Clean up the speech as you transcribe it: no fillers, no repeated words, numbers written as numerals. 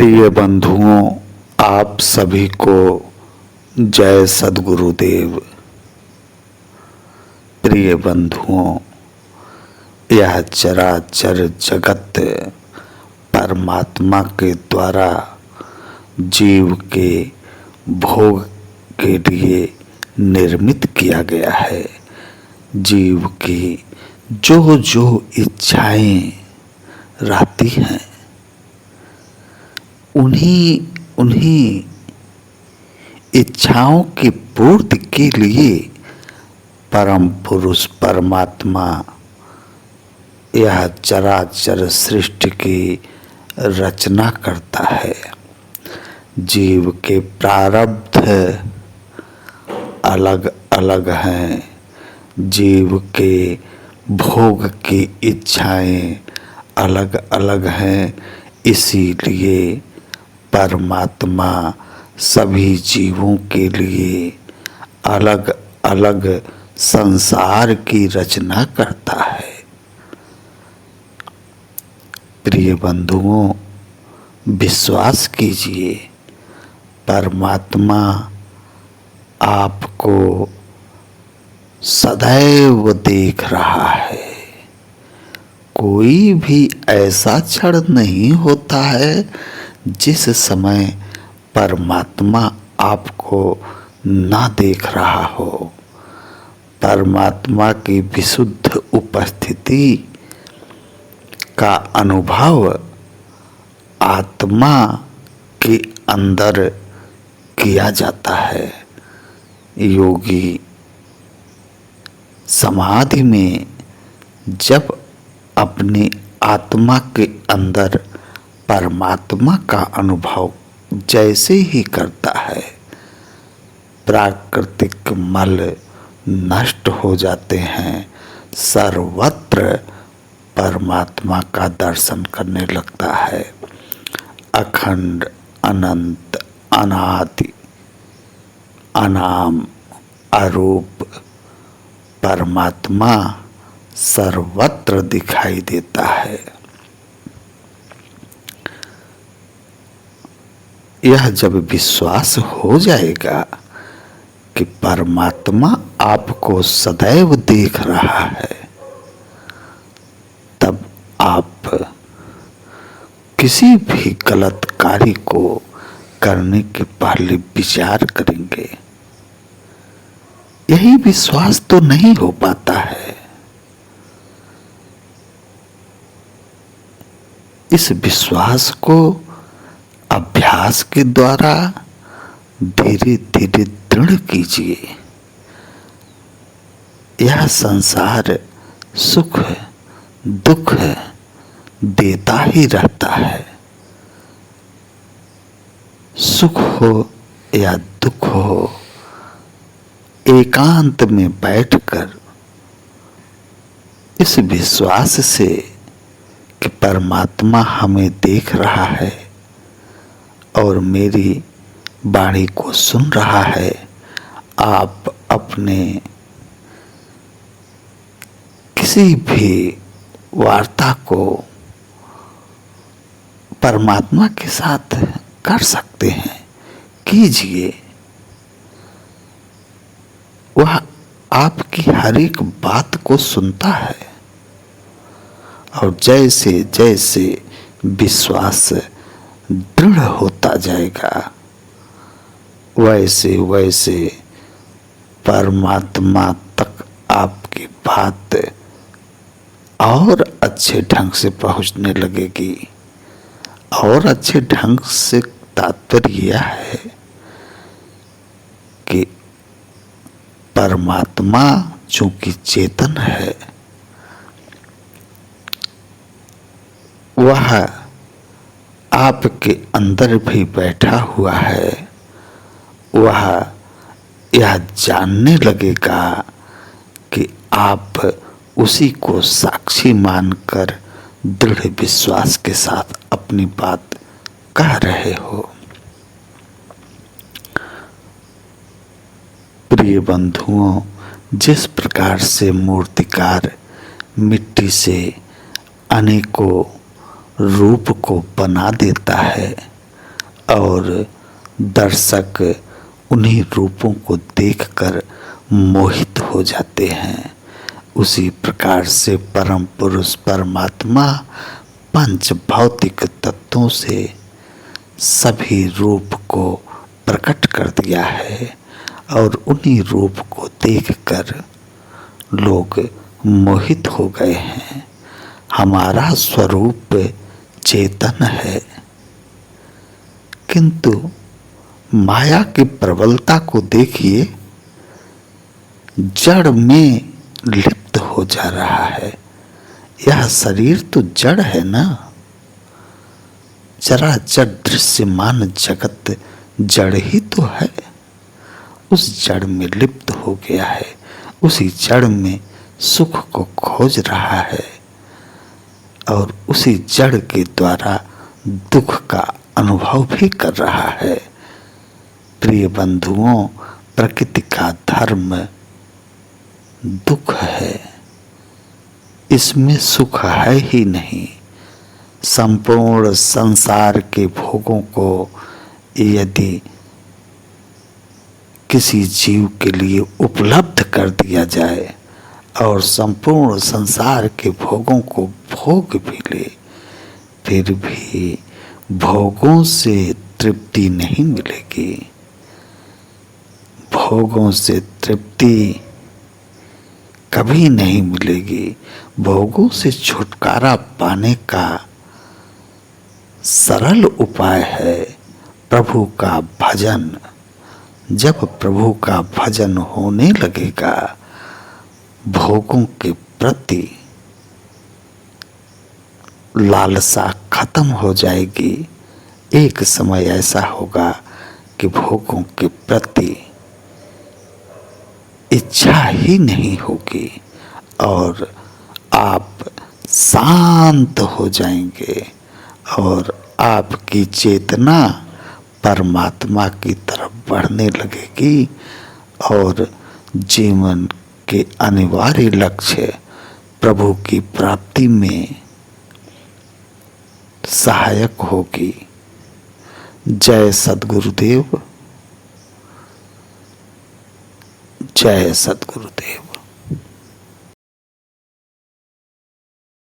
प्रिय बंधुओं, आप सभी को जय सद्गुरुदेव। प्रिय बंधुओं, यह चराचर जगत परमात्मा के द्वारा जीव के भोग के लिए निर्मित किया गया है। जीव की जो जो इच्छाएं रहती हैं, उन्हीं इच्छाओं की पूर्ति के लिए परम पुरुष परमात्मा यह चराचर सृष्टि की रचना करता है। जीव के प्रारब्ध अलग अलग हैं, जीव के भोग की इच्छाएं अलग अलग हैं। इसीलिए परमात्मा सभी जीवों के लिए अलग अलग संसार की रचना करता है। प्रिय बंधुओं, विश्वास कीजिए, परमात्मा आपको सदैव देख रहा है। कोई भी ऐसा क्षण नहीं होता है जिस समय परमात्मा आपको ना देख रहा हो। परमात्मा की विशुद्ध उपस्थिति का अनुभव आत्मा के अंदर किया जाता है। योगी समाधि में जब अपनी आत्मा के अंदर परमात्मा का अनुभव जैसे ही करता है, प्राकृतिक मल नष्ट हो जाते हैं, सर्वत्र परमात्मा का दर्शन करने लगता है। अखंड अनंत अनादि अनाम अरूप परमात्मा सर्वत्र दिखाई देता है। यह जब विश्वास हो जाएगा कि परमात्मा आपको सदैव देख रहा है, तब आप किसी भी गलत कार्य को करने के पहले विचार करेंगे। यही विश्वास तो नहीं हो पाता है। इस विश्वास को अभ्यास के द्वारा धीरे धीरे दृढ़ कीजिए। यह संसार सुख दुख देता ही रहता है। सुख हो या दुख हो, एकांत में बैठकर इस विश्वास से कि परमात्मा हमें देख रहा है और मेरी वाणी को सुन रहा है, आप अपने किसी भी वार्ता को परमात्मा के साथ कर सकते हैं। कीजिए, वह आपकी हर एक बात को सुनता है। और जैसे जैसे विश्वास दृढ़ होता जाएगा, वैसे वैसे परमात्मा तक आपकी बात और अच्छे ढंग से पहुंचने लगेगी। और अच्छे ढंग से तात्पर्य यह है कि परमात्मा चूंकि चेतन है, वह आपके अंदर भी बैठा हुआ है। वह यह जानने लगेगा कि आप उसी को साक्षी मानकर दृढ़ विश्वास के साथ अपनी बात कह रहे हो। प्रिय बंधुओं, जिस प्रकार से मूर्तिकार मिट्टी से अनेकों रूप को बना देता है, और दर्शक उन्हीं रूपों को देखकर मोहित हो जाते हैं। उसी प्रकार से परम पुरुष परमात्मा पंच भौतिक तत्वों से सभी रूप को प्रकट कर दिया है और उन्हीं रूप को देखकर लोग मोहित हो गए हैं। हमारा स्वरूप चेतन है, किंतु माया की प्रबलता को देखिए, जड़ में लिप्त हो जा रहा है। यह शरीर तो जड़ है ना, चराचर दृश्यमान जगत जड़ ही तो है। उस जड़ में लिप्त हो गया है, उसी जड़ में सुख को खोज रहा है और उसी जड़ के द्वारा दुख का अनुभव भी कर रहा है। प्रिय बंधुओं, प्रकृति का धर्म दुख है, इसमें सुख है ही नहीं। संपूर्ण संसार के भोगों को यदि किसी जीव के लिए उपलब्ध कर दिया जाए और संपूर्ण संसार के भोगों को भोग भी ले, फिर भी भोगों से तृप्ति नहीं मिलेगी। भोगों से तृप्ति कभी नहीं मिलेगी। भोगों से छुटकारा पाने का सरल उपाय है प्रभु का भजन। जब प्रभु का भजन होने लगेगा, भोगों के प्रति लालसा खत्म हो जाएगी। एक समय ऐसा होगा कि भोगों के प्रति इच्छा ही नहीं होगी और आप शांत हो जाएंगे और आपकी चेतना परमात्मा की तरफ बढ़ने लगेगी और जीवन के अनिवार्य लक्ष्य प्रभु की प्राप्ति में सहायक होगी। जय सद्गुरुदेव, जय सद्गुरुदेव।